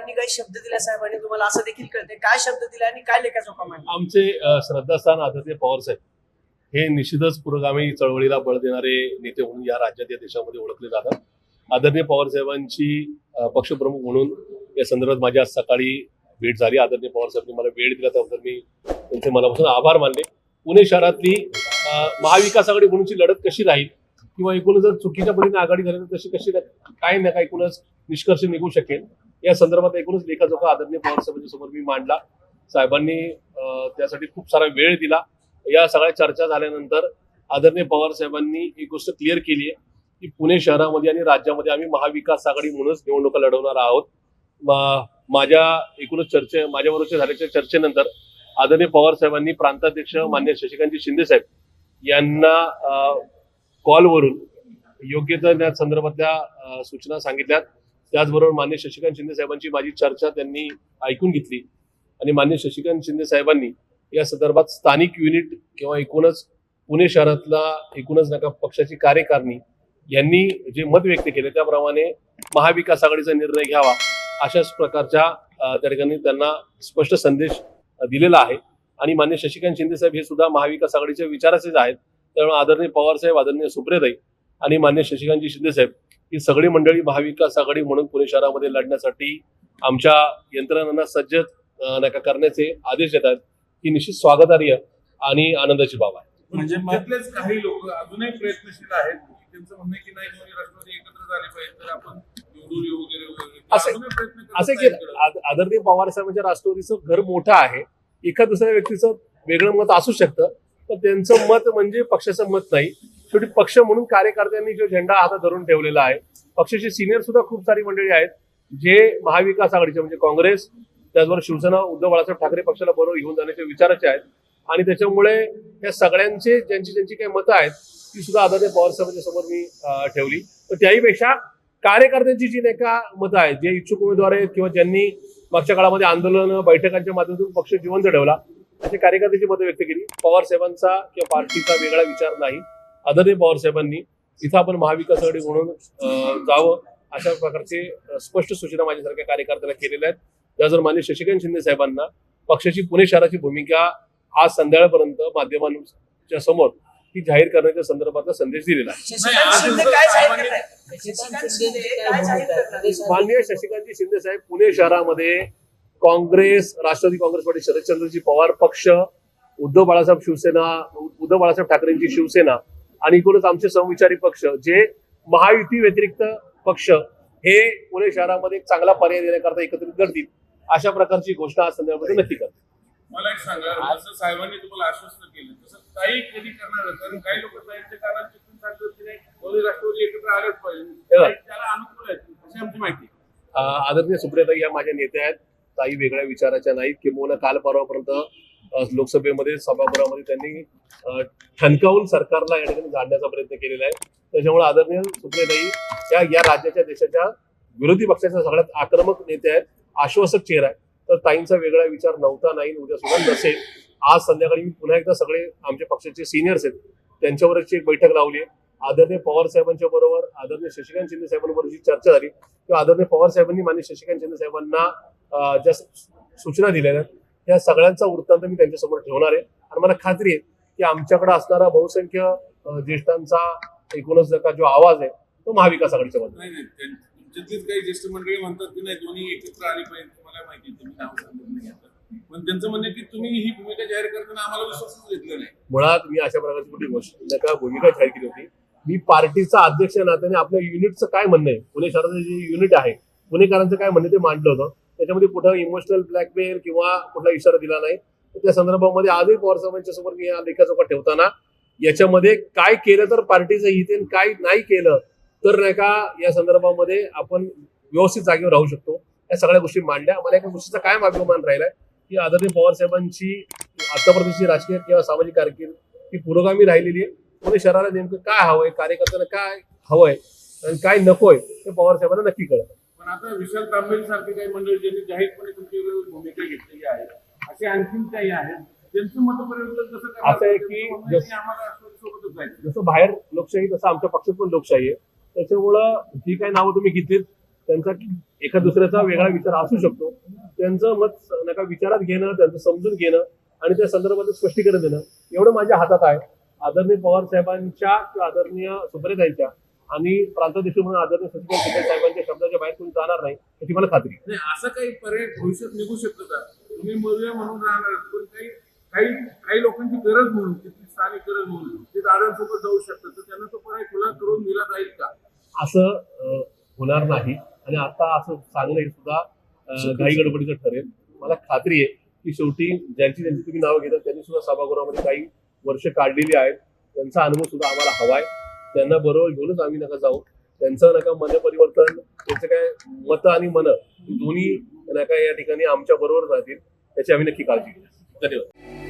पवारांनी काही शब्द दिला साहेबांनी तुम्हाला असं देखील कळते काय शब्द दिला आणि काय लेखाजोखा मांडला? आमचे श्रद्धास्थान आदरणीय पवार साहेब हे निश्चितच पुरोगामी चळवळीला बळ देणारे नेते म्हणून या राज्यात या देशामध्ये ओळखले जातात. आदरणीय पवार साहेबांची पक्षप्रमुख म्हणून या संदर्भात माझी आज सकाळी भेट झाली. आदरणीय पवार साहेबांनी मला वेळ दिला त्याबद्दल मी त्यांचे मनापासून आभार मानले. पुणे शहरातली महाविकास आघाडी म्हणूनची लढत कशी राहील किंवा एकूणच जर चुकीच्या पद्धतीने आघाडी झाली तर तशी कशी काय ना काय एकूणच निष्कर्ष निघू शकेल या संदर्भात एकूणच लेखाजोखा आदरणीय पवार साहेबांच्या समोर मी मांडला. साहेबांनी त्यासाठी खूप सारा वेळ दिला. या सगळ्या चर्चा झाल्यानंतर आदरणीय पवार साहेबांनी एक गोष्ट क्लिअर केली आहे की पुणे शहरामध्ये आणि राज्यामध्ये आम्ही महाविकास आघाडी म्हणूनच निवडणुका लढवणार आहोत. माझ्या एकूणच माझ्याबरोबरच्या झाल्याच्या चर्चेनंतर आदरणीय पवार साहेबांनी प्रांताध्यक्ष मान्य शशिकांत शिंदे साहेब यांना कॉलवरून योग्य त्या संदर्भातल्या सूचना सांगितल्यात. त्याचबरोबर मान्य शशिकांत शिंदे साहेबांची माझी चर्चा त्यांनी ऐकून घेतली आणि मान्य शशिकांत शिंदे साहेबांनी या संदर्भात स्थानिक युनिट किंवा एकूणच पुणे शहरातला एकूणच नका पक्षाची कार्यकारिणी यांनी जे मत व्यक्त केले त्याप्रमाणे महाविकास आघाडीचा निर्णय घ्यावा अशाच प्रकारच्या त्या ठिकाणी त्यांना स्पष्ट संदेश दिलेला आहे. आणि मान्य शशिकांत शिंदे साहेब हे सुद्धा महाविकास आघाडीच्या विचाराचेच आहेत. त्यामुळे आदरणीय पवार साहेब, आदरणीय सुप्रियाताई आणि मान्य शशिकांतजी शिंदे साहेब ही सगळी मंडळी महाविकास आघाडी म्हणून पुणे शहरामध्ये लढण्यासाठी आमच्या यंत्रणांना सज्ज करण्याचे आदेश देत आहेत. ही निश्चित स्वागतार्ह आणि आनंदाची बाब आहे. म्हणजे त्यातलेच काही लोक अजूनही प्रयत्नशील आहेत की त्यांचं म्हणणं की नाही दोन्ही राष्ट्रवादी एकत्र झाले पाहिजे तर आपण निवडून येऊ वगैरे असं की आदरणीय पवार साहेबांच्या राष्ट्रवादीचं घर मोठं आहे. एका दुसऱ्या व्यक्तीचं वेगळं मत असू शकतं पण त्यांचं मत म्हणजे पक्षाचं मत नाही. शेवटी पक्ष म्हणून कार्यकर्त्यांनी जो झेंडा हातात धरून ठेवलेला आहे. पक्षाचे सिनियर सुद्धा खूप सारी मंडळी आहेत जे महाविकास आघाडीचे म्हणजे काँग्रेस त्याचबरोबर शिवसेना उद्धव बाळासाहेब ठाकरे पक्षाला बरोबर घेऊन जाण्याच्या विचाराचे आहेत. आणि त्याच्यामुळे या सगळ्यांचे ज्यांची काही मतं आहेत ती सुद्धा आदरणीय पवार साहेबांच्या समोर मी ठेवली. तर त्याहीपेक्षा कार्यकर्त्यांची जी नाही का मतं आहेत जे इच्छुक उमेदवार आहेत किंवा ज्यांनी मागच्या काळामध्ये आंदोलन बैठकांच्या माध्यमातून पक्ष जिवंत ठेवला अशी कार्यकर्त्यांची मतं व्यक्त केली. पवार साहेबांचा किंवा पार्टीचा वेगळा विचार नाही. आदरणीय पवार साहेबांनी इथं आपण महाविकास आघाडी म्हणून जावं अशा प्रकारचे स्पष्ट सूचना माझ्यासारख्या कार्यकर्त्याला केलेल्या आहेत. त्याचबरोबर मान्य शशिकांत शिंदे साहेबांना पक्षाची पुणे शहराची भूमिका आज संध्याकाळपर्यंत माध्यमांच्या समोर ही जाहीर करण्याच्या संदर्भातला संदेश दिलेला आहे. माननीय शशिकांतजी शिंदे साहेब पुणे शहरामध्ये काँग्रेस, राष्ट्रवादी काँग्रेस पार्टी, शरदचंद्रजी पवार पक्ष, उद्धव बाळासाहेब ठाकरेंची शिवसेना आणि एकूणच आमचे समविचारी पक्ष जे महायुती व्यतिरिक्त पक्ष हे पुणे शहरामध्ये एक चांगला पर्याय देण्याकरता एकत्रित करतील अशा प्रकारची घोषणा आज संदर्भामध्ये नक्की करतील. मला एक सांगा, जसं साहेबांनी तुम्हाला आश्वस्त केलं तसं काही कधी करणार कारण काही लोक साहेबच्या कानात चिकून सांगतात की नाही दोन्ही राष्ट्रवादी एकत्र आलेच पाहिजे त्याला अनुकूल आहेत अशी आमची माहिती. आदरणीय सुप्रियाताई या माझ्या नेत्या आहेत. काही वेगळ्या विचाराच्या नाहीत. किंवा काल परवापर्यंत लोकसभेमध्ये सभागृहामध्ये त्यांनी ठणकावून सरकारला या ठिकाणी झाडण्याचा प्रयत्न केलेला आहे. त्याच्यामुळे आदरणीय सुप्रियाताई या राज्याच्या देशाच्या विरोधी पक्षाच्या सगळ्यात आक्रमक नेते आहेत. आश्वासक चेहरा आहे. तर ताईंचा वेगळा विचार नव्हता नाही उद्या सुद्धा नसेल. आज संध्याकाळी मी पुन्हा एकदा सगळे आमच्या पक्षाचे सिनियर्स आहेत त्यांच्यावरची एक बैठक लावली आहे. आदरणीय पवार साहेबांच्या बरोबर आदरणीय शशिकांत शिंदे साहेबांबरोबर जी चर्चा झाली किंवा आदरणीय पवार साहेबांनी मान्य शशिकांत शिंदे साहेबांना ज्या सूचना दिलेल्या आहेत त्या सगळ्यांचा वृत्तांत मी त्यांच्यासमोर ठेवणार आहे. आणि मला खात्री आहे की आमच्याकडे असणारा बहुसंख्य ज्येष्ठांचा एकूणच जो आवाज आहे तो महाविकास आघाडीच्या बाजूने. तुमच्यातलीच काही ज्येष्ठ मंडळी म्हणतात की नाही दोन्ही एकत्र आली पाहिजे. तुम्हाला माहिती आहे तुम्ही नाव सांगत नाही आता पण त्यांचं म्हणणं की तुम्ही ही भूमिका जाहीर करताना आम्हाला विश्वासच घेतला नाही. मुळात मी अशा प्रकारची कुठली गोष्ट भूमिका जाहीर केली होती. मी पार्टीचा अध्यक्ष नात्याने आपल्या युनिटचं काय म्हणणं आहे पुणे शहराचं जे युनिट आहे पुणेकरांचं काय म्हणणं ते मांडलं होतं. त्याच्यामध्ये कुठं इमोशनल ब्लॅकमेल किंवा कुठला इशारा दिला नाही. त्या संदर्भामध्ये आजही पवार साहेबांच्या समोर मी या लेखाजोखा ठेवताना याच्यामध्ये काय केलं तर पार्टीचं हित आहे काय नाही केलं तर नाही का या संदर्भामध्ये आपण व्यवस्थित जागेवर राहू शकतो या सगळ्या गोष्टी मांडल्या. मला एका गोष्टीचा कायम अभिमान राहिलाय की आदरणीय पवार साहेबांची आतापर्यंतची राजकीय किंवा सामाजिक कारकीर्द ही पुरोगामी राहिलेली आहे. पुणे शहराला नेमकं काय हवंय कार्यकर्त्यांना काय हवंय आणि काय नकोय हे पवार साहेबांना नक्की कळतं. पण आता विशाल तांबेल सारखे काही मंडळी ज्यांनी जाहीरपणे तुमची भूमिका घेतलेली आहे असे आणखीन काही आहेत त्यांचं मतपरिवर्तन कसं असं आहे की आम्हाला सोबतच जायचं जसं बाहेर लोकशाही तसं आमच्या पक्षात पण लोकशाही आहे. त्याच्यामुळं जी काही नावं तुम्ही घेतलीत त्यांचा एका दुसऱ्याचा वेगळा विचार असू शकतो. त्यांचं मत नका विचारात घेणं, त्यांचं समजून घेणं आणि त्या संदर्भात स्पष्टीकरण देणं एवढं माझ्या हातात आहे. आदरणीय पवार साहेबांच्या किंवा आदरणीय सुप्रियाताईंच्या आणि प्रांताध्यक्ष म्हणून आदरणीय सचिव सुप्रिया साहेबांच्या शब्दाच्या बाहेर कोणी जाणार नाही याची मला खात्री आहे. नाही, असं काही पर्याय भविष्यात निघू शकतो का? तुम्ही मौर्य म्हणून राहणार, पण काही काही काही लोकांची गरज म्हणून, तिथली स्थानिक गरज म्हणून ते दादांसोबत जाऊ शकतात, तर त्यांना तो पर्याय खुला करून दिला जाईल का? असं होणार नाही आणि आता असं सांगणं हे सुद्धा घाई गडबडीचं ठरेल. मला खात्री आहे की शेवटी ज्यांची तुम्ही नावं घेतात त्यांनी सुद्धा सभागृहामध्ये काही वर्ष काढलेली आहेत. त्यांचा अनुभव सुद्धा आम्हाला हवाय. त्यांना बरोबर घेऊनच आम्ही नका जाऊ. त्यांचं नका मन परिवर्तन, त्यांचं काय मतं आणि मन दोन्ही नका या ठिकाणी आमच्या बरोबर राहतील याची आम्ही नक्की काळजी घेऊ. धन्यवाद.